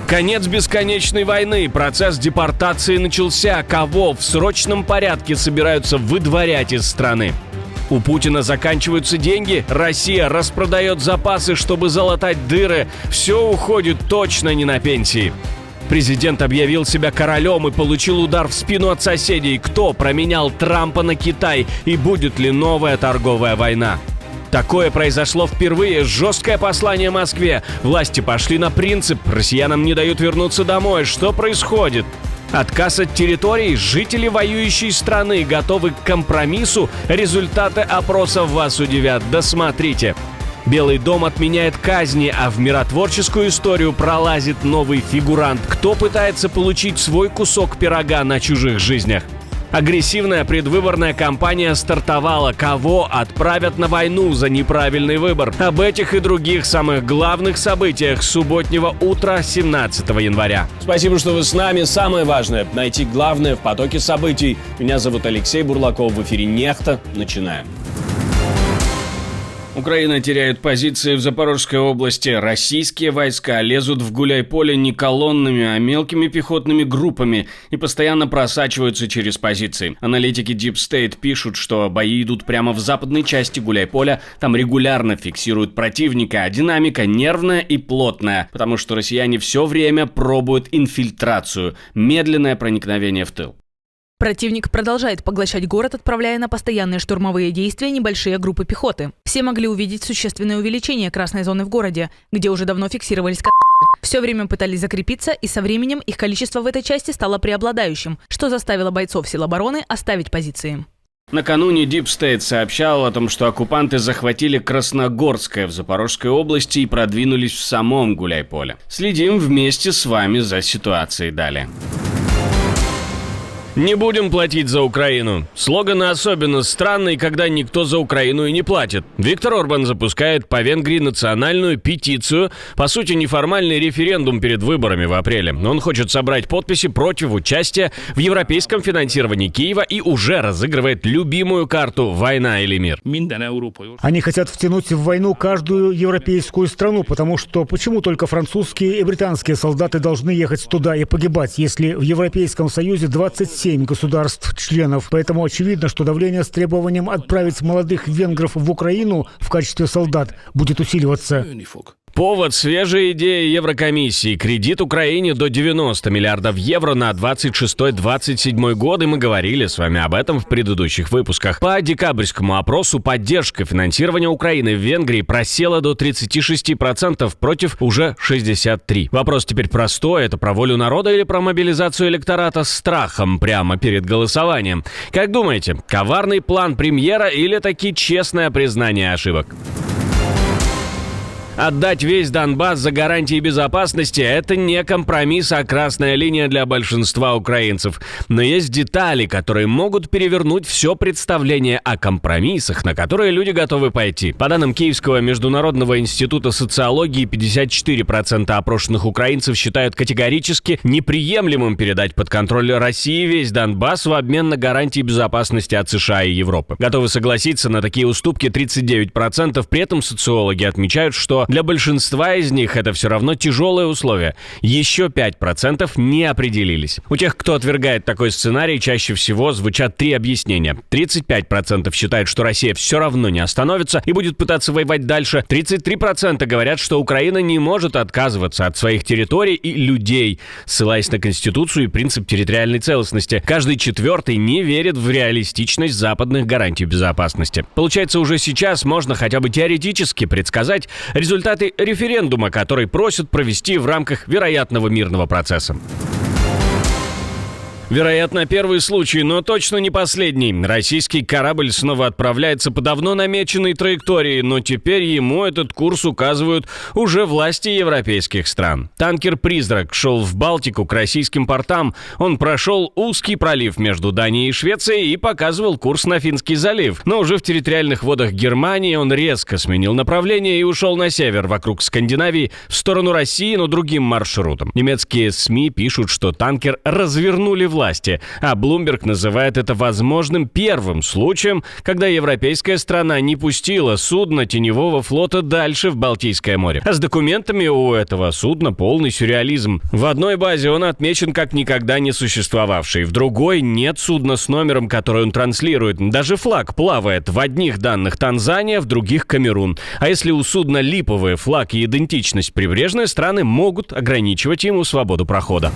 Конец бесконечной войны. Процесс депортации начался. Кого в срочном порядке собираются выдворять из страны? У Путина заканчиваются деньги. Россия распродает запасы, чтобы залатать дыры. Все уходит точно не на пенсии. Президент объявил себя королем и получил удар в спину от соседей. Кто променял Трампа на Китай? И будет ли новая торговая война? Такое произошло впервые. Жесткое послание Москве. Власти пошли на принцип. Россиянам не дают вернуться домой. Что происходит? Отказ от территорий? Жители воюющей страны готовы к компромиссу? Результаты опросов вас удивят. Досмотрите. Белый дом отменяет казни, а в миротворческую историю пролазит новый фигурант. Кто пытается получить свой кусок пирога на чужих жизнях? Агрессивная предвыборная кампания стартовала. Кого отправят на войну за неправильный выбор? Об этих и других самых главных событиях субботнего утра 17 января. Спасибо, что вы с нами. Самое важное – найти главное в потоке событий. Меня зовут Алексей Бурлаков. В эфире «Нехта». Начинаем. Украина теряет позиции в Запорожской области. Российские войска лезут в Гуляйполе не колоннами, а мелкими пехотными группами и постоянно просачиваются через позиции. Аналитики Deep State пишут, что бои идут прямо в западной части Гуляйполя. Там регулярно фиксируют противника, а динамика нервная и плотная, потому что россияне все время пробуют инфильтрацию, медленное проникновение в тыл. Противник продолжает поглощать город, отправляя на постоянные штурмовые действия небольшие группы пехоты. Все могли увидеть существенное увеличение красной зоны в городе, где уже давно фиксировались все время пытались закрепиться, и со временем их количество в этой части стало преобладающим, что заставило бойцов сил обороны оставить позиции. Накануне Deep State сообщал о том, что оккупанты захватили Красногорское в Запорожской области и продвинулись в самом Гуляйполе. Следим вместе с вами за ситуацией далее. Не будем платить за Украину. Слоган особенно странный, когда никто за Украину и не платит. Виктор Орбан запускает по Венгрии национальную петицию, по сути неформальный референдум перед выборами в апреле. Он хочет собрать подписи против участия в европейском финансировании Киева и уже разыгрывает любимую карту «Война или мир». Они хотят втянуть в войну каждую европейскую страну, потому что почему только французские и британские солдаты должны ехать туда и погибать, если в Европейском Союзе 27 государств-членов. Поэтому очевидно, что давление с требованием отправить молодых венгров в Украину в качестве солдат будет усиливаться. Повод – свежая идея Еврокомиссии. Кредит Украине до 90 миллиардов евро на 26-27 годы. Мы говорили с вами об этом в предыдущих выпусках. По декабрьскому опросу поддержка финансирования Украины в Венгрии просела до 36% против уже 63%. Вопрос теперь простой. Это про волю народа или про мобилизацию электората с страхом прямо перед голосованием? Как думаете, коварный план премьера или таки честное признание ошибок? Отдать весь Донбасс за гарантии безопасности – это не компромисс, а красная линия для большинства украинцев. Но есть детали, которые могут перевернуть все представление о компромиссах, на которые люди готовы пойти. По данным Киевского международного института социологии, 54% опрошенных украинцев считают категорически неприемлемым передать под контроль России весь Донбасс в обмен на гарантии безопасности от США и Европы. Готовы согласиться на такие уступки 39%. При этом социологи отмечают, что для большинства из них это все равно тяжелые условия. Еще 5% не определились. У тех, кто отвергает такой сценарий, чаще всего звучат три объяснения. 35% считают, что Россия все равно не остановится и будет пытаться воевать дальше. 33% говорят, что Украина не может отказываться от своих территорий и людей, ссылаясь на Конституцию и принцип территориальной целостности. Каждый четвертый не верит в реалистичность западных гарантий безопасности. Получается, уже сейчас можно хотя бы теоретически предсказать результаты референдума, который просят провести в рамках вероятного мирного процесса. Вероятно, первый случай, но точно не последний. Российский корабль снова отправляется по давно намеченной траектории, но теперь ему этот курс указывают уже власти европейских стран. Танкер «Призрак» шел в Балтику к российским портам. Он прошел узкий пролив между Данией и Швецией и показывал курс на Финский залив. Но уже в территориальных водах Германии он резко сменил направление и ушел на север, вокруг Скандинавии, в сторону России, но другим маршрутом. Немецкие СМИ пишут, что танкер развернули в власти, а Bloomberg называет это возможным первым случаем, когда европейская страна не пустила судно теневого флота дальше в Балтийское море. А с документами у этого судна полный сюрреализм. В одной базе он отмечен как никогда не существовавший, в другой нет судна с номером, который он транслирует. Даже флаг плавает. В одних данных Танзания, в других Камерун. А если у судна липовый флаг и идентичность, прибрежные страны могут ограничивать ему свободу прохода.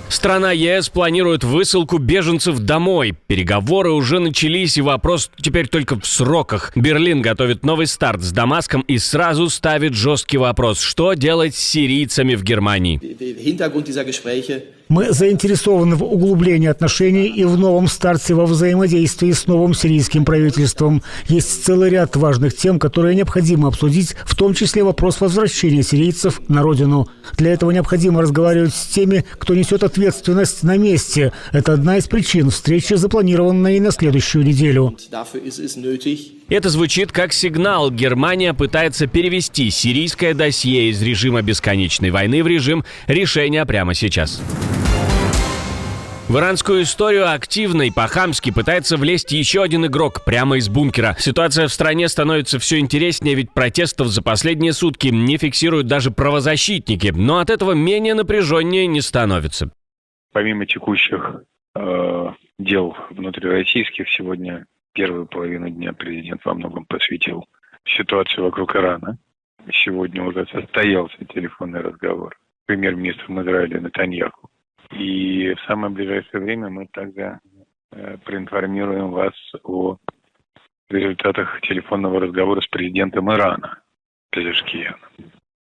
Страна ЕС планирует высылку беженцев домой. Переговоры уже начались, и вопрос теперь только в сроках. Берлин готовит новый старт с Дамаском и сразу ставит жесткий вопрос: что делать с сирийцами в Германии? Мы заинтересованы в углублении отношений и в новом старте во взаимодействии с новым сирийским правительством. Есть целый ряд важных тем, которые необходимо обсудить, в том числе вопрос возвращения сирийцев на родину. Для этого необходимо разговаривать с теми, кто несет ответственность на месте. Это одна из причин встречи, запланированной на следующую неделю. Это звучит как сигнал. Германия пытается перевести сирийское досье из режима бесконечной войны в режим решения прямо сейчас. В иранскую историю активно и по-хамски пытается влезть еще один игрок прямо из бункера. Ситуация в стране становится все интереснее, ведь протестов за последние сутки не фиксируют даже правозащитники, но от этого менее напряженнее не становится. Помимо текущих дел внутрироссийских, сегодня первую половину дня президент во многом посвятил ситуации вокруг Ирана. Сегодня уже состоялся телефонный разговор с премьер-министром Израиля Нетаньяху. И в самое ближайшее время мы также проинформируем вас о результатах телефонного разговора с президентом Ирана Пезешкияном.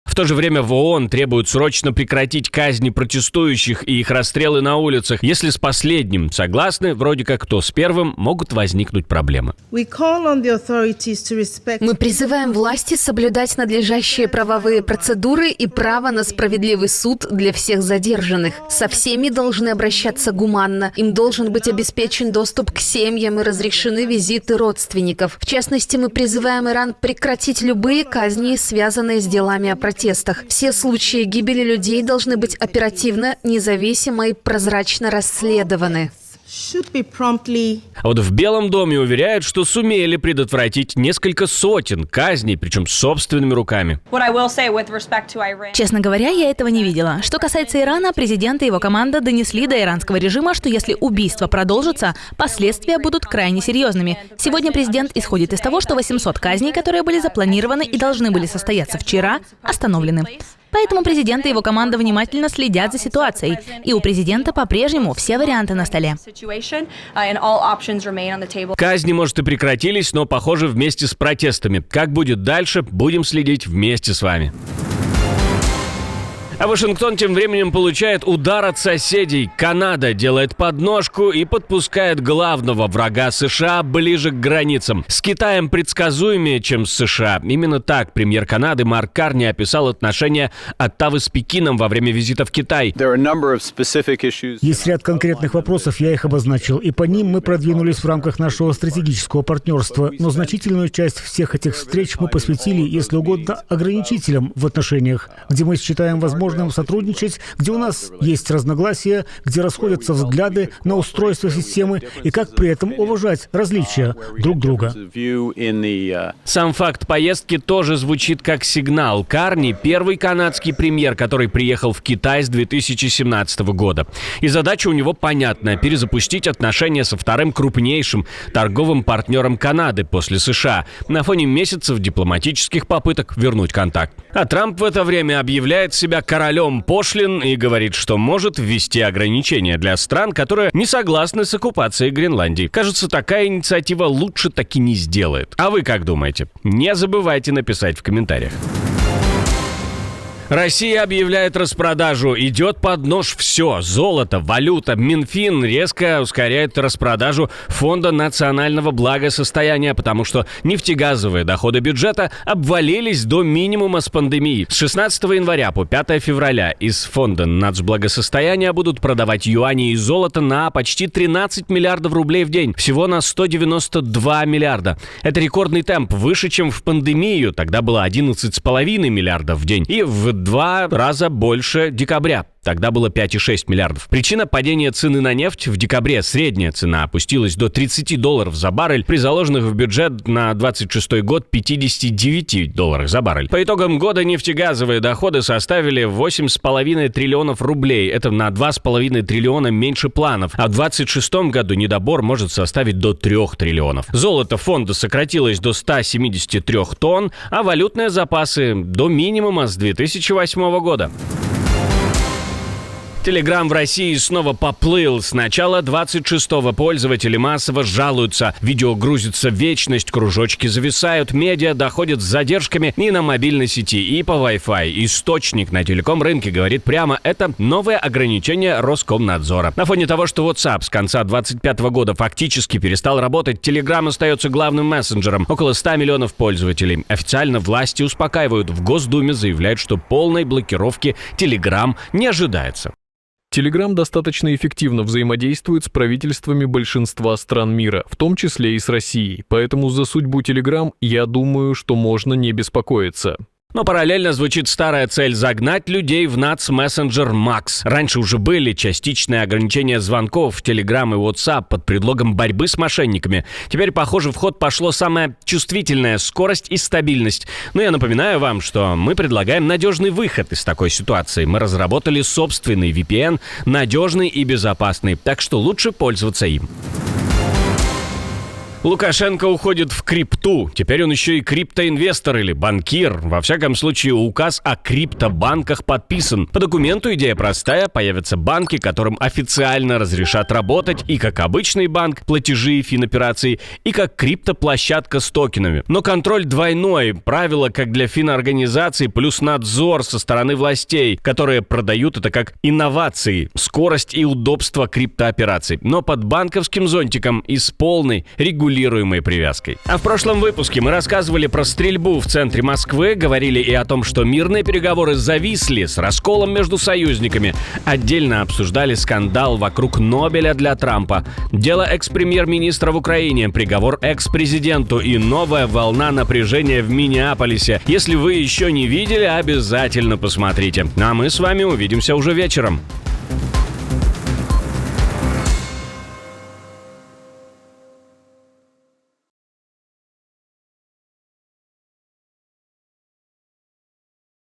В то же время в ООН требуют срочно прекратить казни протестующих и их расстрелы на улицах. Если с последним согласны, вроде как, то с первым могут возникнуть проблемы. Мы призываем власти соблюдать надлежащие правовые процедуры и право на справедливый суд для всех задержанных. Со всеми должны обращаться гуманно. Им должен быть обеспечен доступ к семьям и разрешены визиты родственников. В частности, мы призываем Иран прекратить любые казни, связанные с делами о протестах. Все случаи гибели людей должны быть оперативно, независимо и прозрачно расследованы. А вот в Белом доме уверяют, что сумели предотвратить несколько сотен казней, причем собственными руками. Честно говоря, я этого не видела. Что касается Ирана, президент и его команда донесли до иранского режима, что если убийства продолжатся, последствия будут крайне серьезными. Сегодня президент исходит из того, что 800 казней, которые были запланированы и должны были состояться вчера, остановлены. Поэтому президент и его команда внимательно следят за ситуацией. И у президента по-прежнему все варианты на столе. Казни, может, и прекратились, но, похоже, вместе с протестами. Как будет дальше, будем следить вместе с вами. А Вашингтон тем временем получает удар от соседей. Канада делает подножку и подпускает главного врага США ближе к границам. С Китаем предсказуемее, чем с США. Именно так премьер Канады Марк Карни описал отношения Оттавы с Пекином во время визита в Китай. Есть ряд конкретных вопросов, я их обозначил, и по ним мы продвинулись в рамках нашего стратегического партнерства. Но значительную часть всех этих встреч мы посвятили, если угодно, ограничителям в отношениях, где мы считаем возможным сотрудничать, где у нас есть разногласия, где расходятся взгляды на устройство системы и как при этом уважать различия друг друга. Сам факт поездки тоже звучит как сигнал. Карни – первый канадский премьер, который приехал в Китай с 2017 года. И задача у него понятная – перезапустить отношения со вторым крупнейшим торговым партнером Канады после США на фоне месяцев дипломатических попыток вернуть контакт. А Трамп в это время объявляет себя королем пошлин и говорит, что может ввести ограничения для стран, которые не согласны с оккупацией Гренландии. Кажется, такая инициатива лучше таки не сделает. А вы как думаете? Не забывайте написать в комментариях. Россия объявляет распродажу. Идет под нож все. Золото, валюта. Минфин резко ускоряет распродажу Фонда национального благосостояния, потому что нефтегазовые доходы бюджета обвалились до минимума с пандемией. С 16 января по 5 февраля из Фонда нацблагосостояния будут продавать юани и золото на почти 13 миллиардов рублей в день. Всего на 192 миллиарда. Это рекордный темп, выше, чем в пандемию. Тогда было 11,5 миллиардов в день. И в 2 раза больше декабря. Тогда было 5,6 миллиардов. Причина падения цены на нефть: в декабре средняя цена опустилась до $30 за баррель при заложенных в бюджет на 26 год $59 за баррель. По итогам года нефтегазовые доходы составили 8,5 триллионов рублей. Это на 2,5 триллиона меньше планов. А в 2026 году недобор может составить до 3 триллионов. Золото фонда сократилось до 173 тонн, а валютные запасы до минимума с 2008 года. Telegram в России снова поплыл. С начала 26-го пользователи массово жалуются. Видео грузится в вечность, кружочки зависают, медиа доходят с задержками и на мобильной сети, и по Wi-Fi. Источник на телеком-рынке говорит прямо: это новое ограничение Роскомнадзора. На фоне того, что WhatsApp с конца 2025 года фактически перестал работать, Telegram остается главным мессенджером. Около 100 миллионов пользователей. Официально власти успокаивают. В Госдуме заявляют, что полной блокировки Telegram не ожидается. Telegram достаточно эффективно взаимодействует с правительствами большинства стран мира, в том числе и с Россией. Поэтому за судьбу Telegram, я думаю, что можно не беспокоиться. Но параллельно звучит старая цель — загнать людей в нацмессенджер Max. Раньше уже были частичные ограничения звонков в Telegram и WhatsApp под предлогом борьбы с мошенниками. Теперь, похоже, в ход пошло самое чувствительное — скорость и стабильность. Но я напоминаю вам, что мы предлагаем надежный выход из такой ситуации. Мы разработали собственный VPN, надежный и безопасный, так что лучше пользоваться им. Лукашенко уходит в крипту. Теперь он еще и криптоинвестор или банкир. Во всяком случае, указ о криптобанках подписан. По документу идея простая. Появятся банки, которым официально разрешат работать и как обычный банк, платежи и финоперации, и как криптоплощадка с токенами. Но контроль двойной. Правила как для финорганизаций, плюс надзор со стороны властей, которые продают это как инновации, скорость и удобство криптоопераций. Но под банковским зонтиком и с полной регулярной привязкой. А в прошлом выпуске мы рассказывали про стрельбу в центре Москвы, говорили и о том, что мирные переговоры зависли с расколом между союзниками. Отдельно обсуждали скандал вокруг Нобеля для Трампа, дело экс-премьер-министра в Украине, приговор экс-президенту и новая волна напряжения в Миннеаполисе. Если вы еще не видели, обязательно посмотрите. А мы с вами увидимся уже вечером.